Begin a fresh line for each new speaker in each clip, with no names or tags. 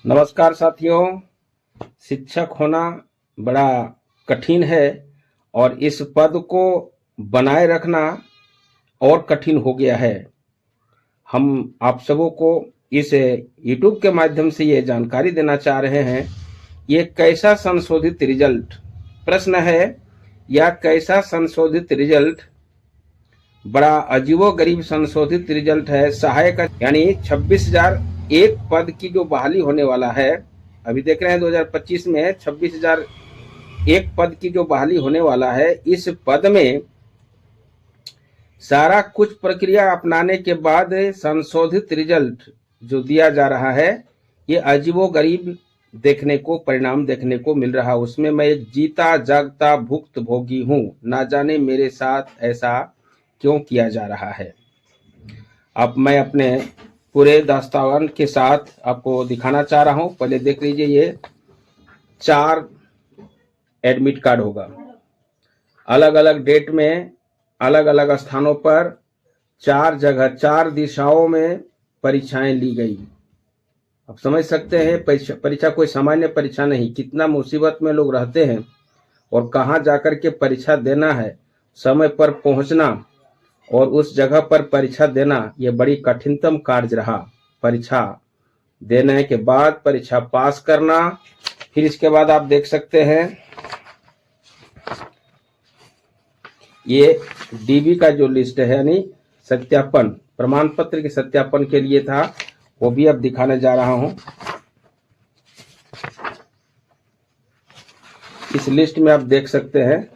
नमस्कार साथियों। शिक्षक होना बड़ा कठिन है और इस पद को बनाए रखना और कठिन हो गया है। हम आप सबों को इस YouTube के माध्यम से ये जानकारी देना चाह रहे हैं। ये कैसा संशोधित रिजल्ट प्रश्न है या कैसा संशोधित रिजल्ट, बड़ा अजीबोगरीब संशोधित रिजल्ट है। सहायक यानी 26,001 पद की जो बहाली होने वाला है, अभी देख रहे हैं 2025 में 26,001 पद की जो बहाली होने वाला है। इस पद में सारा कुछ प्रक्रिया अपनाने के बाद संशोधित रिजल्ट जो दिया जा रहा है, ये अजीबोगरीब परिणाम देखने को मिल रहा। उसमें मैं एक जीता जागता भुक्तभोगी हूं, ना जाने मेरे साथ ऐसा क्यों किया जा रहा है। अब मैं अपने पूरे दस्तावेज के साथ आपको दिखाना चाह रहा हूं। पहले देख लीजिए, ये 4 एडमिट कार्ड होगा, अलग अलग डेट में अलग अलग स्थानों पर 4 जगह 4 दिशाओं में परीक्षाएं ली गई। अब समझ सकते हैं परीक्षा कोई सामान्य परीक्षा नहीं, कितना मुसीबत में लोग रहते हैं और कहां जाकर के परीक्षा देना है, समय पर पहुंचना और उस जगह पर परीक्षा देना, यह बड़ी कठिनतम कार्य रहा। परीक्षा देने के बाद परीक्षा पास करना, फिर इसके बाद आप देख सकते हैं ये डीबी का जो लिस्ट है, यानी सत्यापन प्रमाण पत्र के सत्यापन के लिए था, वो भी अब दिखाने जा रहा हूं। इस लिस्ट में आप देख सकते हैं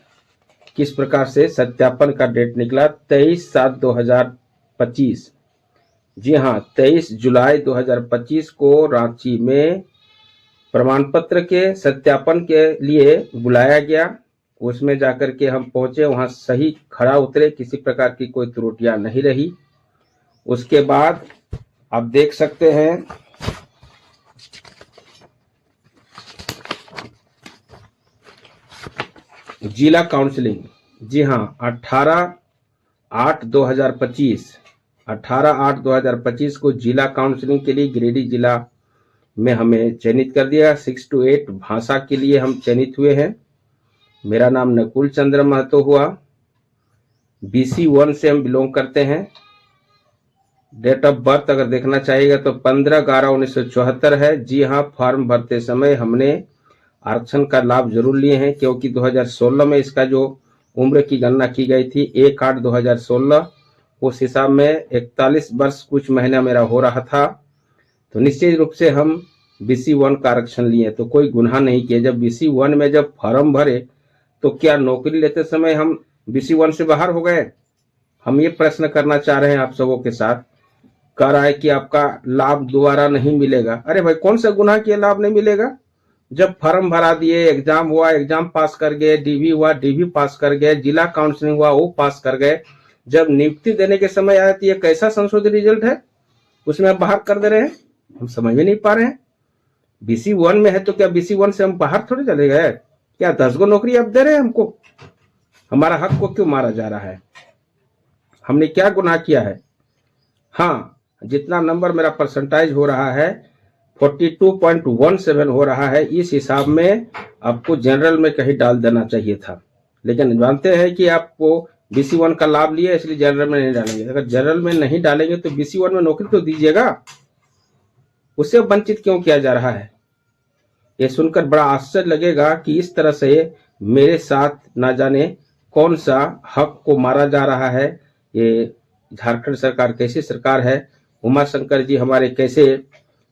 किस प्रकार से सत्यापन का डेट निकला। 23/7/2025, जी हाँ, 23 जुलाई 2025 को रांची में प्रमाण पत्र के सत्यापन के लिए बुलाया गया। उसमें जाकर के हम पहुंचे, वहां सही खड़ा उतरे, किसी प्रकार की कोई त्रुटियां नहीं रही। उसके बाद आप देख सकते हैं जिला काउंसलिंग, जी हाँ, 18/8/2025 को जिला काउंसलिंग के लिए गिरिडीह जिला में हमें चयनित कर दिया। 6 to 8 भाषा के लिए हम चयनित हुए हैं। मेरा नाम नकुल चंद्र महतो हुआ। BC 1 से हम बिलोंग करते हैं। डेट ऑफ बर्थ अगर देखना चाहिएगा तो 15/11/1974 है। जी हाँ, फॉर्म भरते समय हमने आरक्षण का लाभ जरूर लिए हैं, क्योंकि 2016 में इसका जो उम्र की गणना की गई थी 1/8/2016, उस हिसाब में 41 वर्ष कुछ महीना मेरा हो रहा था। तो निश्चित रूप से हम BC 1 का आरक्षण लिए, तो कोई गुनाह नहीं किया। जब BC 1 में जब फॉर्म भरे तो क्या नौकरी लेते समय हम BC 1 से बाहर हो गए? हम ये प्रश्न करना चाह रहे हैं आप सबों के साथ। कह रहा है कि आपका लाभ दोबारा नहीं मिलेगा। अरे भाई, कौन सा गुनाह किया लाभ नहीं मिलेगा? जब फॉर्म भरा दिए, एग्जाम हुआ, एग्जाम पास कर गए, DV हुआ, DV पास कर गए, जिला काउंसलिंग हुआ, वो पास कर गए। जब नियुक्ति देने के समय आया तो ये कैसा संशोधित रिजल्ट है, उसमें आप बाहर कर दे रहे हैं। हम समझ में नहीं पा रहे हैं। BC 1 में है तो क्या BC 1 से हम बाहर थोड़े चले गए? क्या 10 गो नौकरी आप दे रहे हैं हमको? हमारा हक को क्यों मारा जा रहा है? हमने क्या गुनाह किया है? हाँ, जितना नंबर मेरा परसेंटाइज हो रहा है 42.17 हो रहा है, इस हिसाब में आपको जनरल में कहीं डाल देना चाहिए था। लेकिन जानते हैं कि आपको BC 1 का लाभ लिया, इसलिए जनरल में नहीं डालेंगे। अगर जनरल में नहीं डालेंगे तो BC 1 में नौकरी तो दीजिएगा, उससे वंचित क्यों किया जा रहा है? ये सुनकर बड़ा आश्चर्य लगेगा कि इस तरह से मेरे साथ ना जाने कौन सा हक को मारा जा रहा है। ये झारखंड सरकार कैसी सरकार है? उमा शंकर जी हमारे कैसे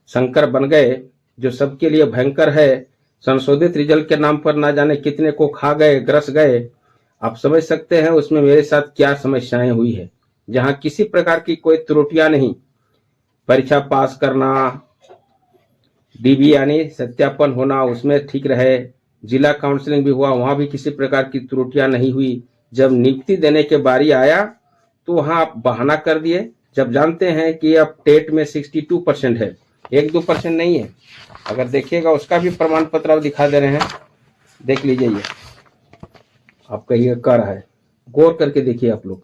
शंकर बन गए, जो सबके लिए भयंकर है। संशोधित रिजल्ट के नाम पर ना जाने कितने को खा गए, ग्रस गए। आप समझ सकते हैं उसमें मेरे साथ क्या समस्याएं हुई है। जहां किसी प्रकार की कोई त्रुटियां नहीं, परीक्षा पास करना, DB यानी सत्यापन होना, उसमें ठीक रहे। जिला काउंसलिंग भी हुआ, वहां भी किसी प्रकार की त्रुटियां नहीं हुई। जब नियुक्ति देने के बारी आया तो वहां आप बहाना कर दिए, जब जानते हैं कि अब टेट में 62% है, 1-2% नहीं है। अगर देखिएगा उसका भी प्रमाण पत्र आप दिखा दे रहे हैं, देख लीजिए। ये आप कहिए कर है, गौर करके देखिए आप लोग।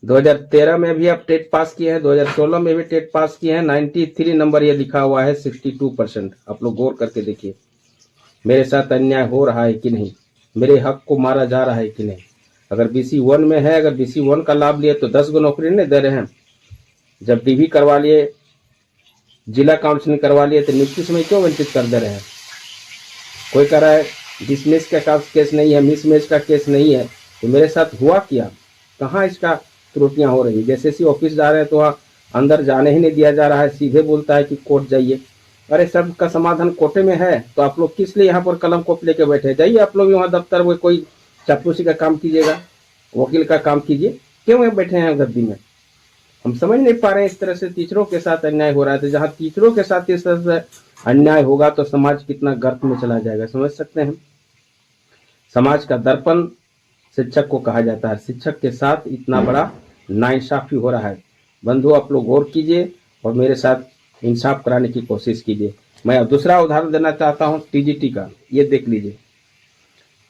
2013 में भी आप टेट पास किए हैं, 2016 में भी टेट पास किए हैं। 93 नंबर ये लिखा हुआ है, 62%। आप लोग गौर करके देखिए, मेरे साथ अन्याय हो रहा है कि नहीं, मेरे हक को मारा जा रहा है कि नहीं। अगर BC 1 में है, अगर BC 1 का लाभ लिए तो 10 गो नौकरी नहीं दे रहे हैं। जब DV करवा लिए, जिला काउंसिलिंग करवा लिए, तो नियुक्ति समय क्यों वंचित कर दे रहे हैं? कोई कह रहा है डिसमिस का केस नहीं है, मिसमैच का केस नहीं है, तो मेरे साथ हुआ क्या? कहाँ इसका त्रुटियां हो रही है? जैसे सी ऑफिस जा रहे हैं तो वहाँ अंदर जाने ही नहीं दिया जा रहा है, सीधे बोलता है कि कोर्ट जाइए। अरे सब का समाधान कोर्टे में है, तो आप लोग किस लिए यहाँ पर कलम कॉपी लेके बैठे? जाइए आप लोग वहाँ दफ्तर में कोई चापलूसी का काम कीजिएगा, वकील का काम कीजिए। क्यों यहाँ बैठे हैं गद्दी में? हम समझ नहीं पा रहे हैं। इस तरह से टीचरों के साथ अन्याय हो रहा है, तो जहाँ टीचरों के साथ इस तरह से अन्याय होगा तो समाज कितना गर्त में चला जाएगा, समझ सकते हैं। समाज का दर्पण शिक्षक को कहा जाता है। शिक्षक के साथ इतना बड़ा नाइंसाफी हो रहा है। बंधु, आप लोग गौर कीजिए और मेरे साथ इंसाफ कराने की कोशिश कीजिए। मैं अब दूसरा उदाहरण देना चाहता हूं TGT का। ये देख लीजिए,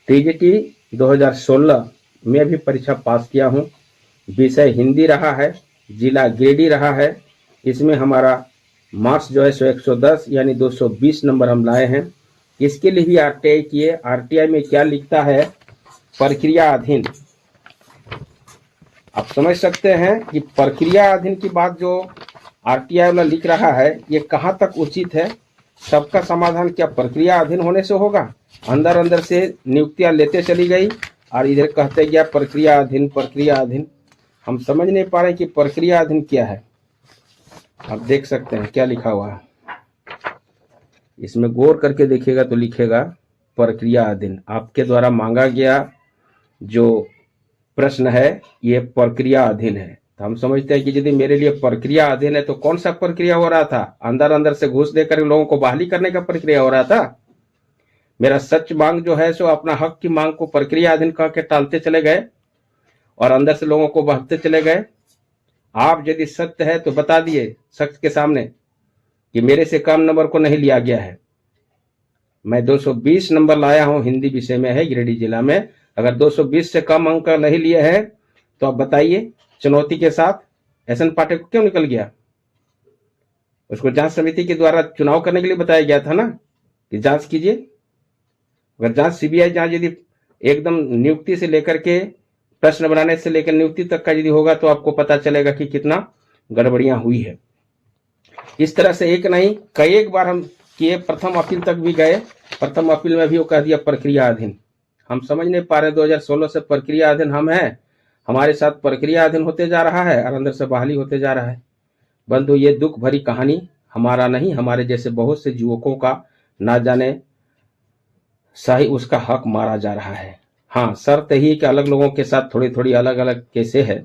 TGT 2016 में भी परीक्षा पास किया हूं। विषय हिंदी रहा है, जिला गिरिडीह रहा है। इसमें हमारा मार्क्स जो है 110 यानी 220 नंबर हम लाए हैं। इसके लिए भी RTI किए। RTI में क्या लिखता है? प्रक्रिया अधीन। आप समझ सकते हैं कि प्रक्रिया अधीन की बात जो RTI वाला लिख रहा है, ये कहाँ तक उचित है? सबका समाधान क्या प्रक्रिया अधीन होने से होगा? अंदर अंदर से नियुक्तियां लेते चली गई और इधर कहते गया प्रक्रिया अधीन, प्रक्रिया अधीन। हम समझ नहीं पा रहे कि प्रक्रिया अधीन क्या है। आप देख सकते हैं क्या लिखा हुआ है, इसमें गौर करके देखिएगा तो लिखेगा प्रक्रिया अधीन। आपके द्वारा मांगा गया जो प्रश्न है ये प्रक्रिया अधीन है। तो हम समझते हैं कि यदि मेरे लिए प्रक्रिया अधीन है तो कौन सा प्रक्रिया हो रहा था? अंदर अंदर से घूस देकर लोगों को बहाली करने का प्रक्रिया हो रहा था। मेरा सच मांग जो है सो अपना हक की मांग को प्रक्रिया अधीन कह के टालते चले गए और अंदर से लोगों को बहते चले गए। आप यदि सत्य है तो बता दिए सख्त के सामने कि मेरे से कम नंबर को नहीं लिया गया है। मैं 220 नंबर लाया हूं, हिंदी विषय में है गिरिडीह जिला में। अगर 220 से कम अंक नहीं लिए हैं तो आप बताइए चुनौती के साथ SN पाठक को क्यों निकल गया? उसको जांच समिति के द्वारा चुनाव करने के लिए बताया गया था ना कि जांच कीजिए। अगर जांच CBI जांच यदि एकदम नियुक्ति से लेकर के प्रश्न बनाने से लेकर नियुक्ति तक का यदि होगा तो आपको पता चलेगा कि कितना गड़बड़ियां हुई है। इस तरह से एक नहीं कई एक बार हम किए, प्रथम अपील तक भी गए। प्रथम अपील में भी वो कह दिया प्रक्रिया अधीन। हम समझ नहीं पा रहे 2016 से प्रक्रिया अधीन हम हैं, हमारे साथ प्रक्रिया अधीन होते जा रहा है और अंदर से बहाली होते जा रहा है। बंधु, ये दुख भरी कहानी हमारा नहीं, हमारे जैसे बहुत से युवकों का ना जाने सही उसका हक मारा जा रहा है। हाँ, शर्त ही कि अलग लोगों के साथ थोड़ी थोड़ी अलग अलग केसें है,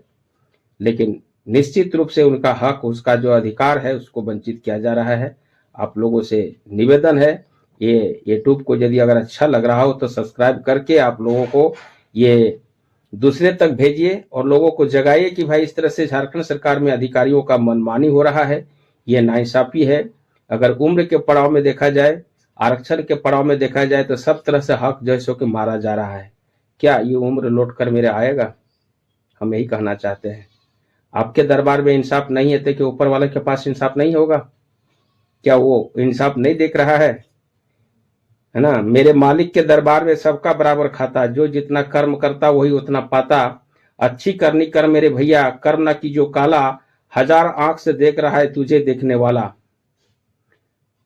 लेकिन निश्चित रूप से उनका हक, उसका जो अधिकार है उसको वंचित किया जा रहा है। आप लोगों से निवेदन है, ये YouTube को यदि अगर अच्छा लग रहा हो तो सब्सक्राइब करके आप लोगों को ये दूसरे तक भेजिए और लोगों को जगाइए कि भाई इस तरह से झारखंड सरकार में अधिकारियों का मनमानी हो रहा है, ये नाइंसाफी है। अगर उम्र के पड़ाव में देखा जाए, आरक्षण के पड़ाव में देखा जाए तो सब तरह से हक जैसों के मारा जा रहा है। क्या ये उम्र लौट कर मेरे आएगा? हम यही कहना चाहते हैं। आपके दरबार में इंसाफ नहीं है तो कि ऊपर वाले के पास इंसाफ नहीं होगा? क्या वो इंसाफ नहीं देख रहा है ना? मेरे मालिक के दरबार में सबका बराबर खाता, जो जितना कर्म करता वही उतना पाता। अच्छी करनी कर मेरे भैया, कर्म न की जो काला, हजार आंख से देख रहा है तुझे देखने वाला।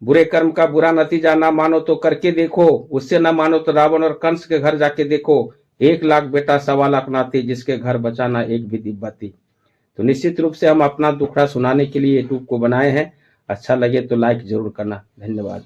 बुरे कर्म का बुरा नतीजा ना मानो तो करके देखो, उससे ना मानो तो रावण और कंस के घर जाके देखो। 1 लाख बेटा 1.25 लाख नाती, जिसके घर बचाना एक भी दिब्बती। तो निश्चित रूप से हम अपना दुखड़ा सुनाने के लिए यूट्यूब को बनाए हैं। अच्छा लगे तो लाइक जरूर करना। धन्यवाद।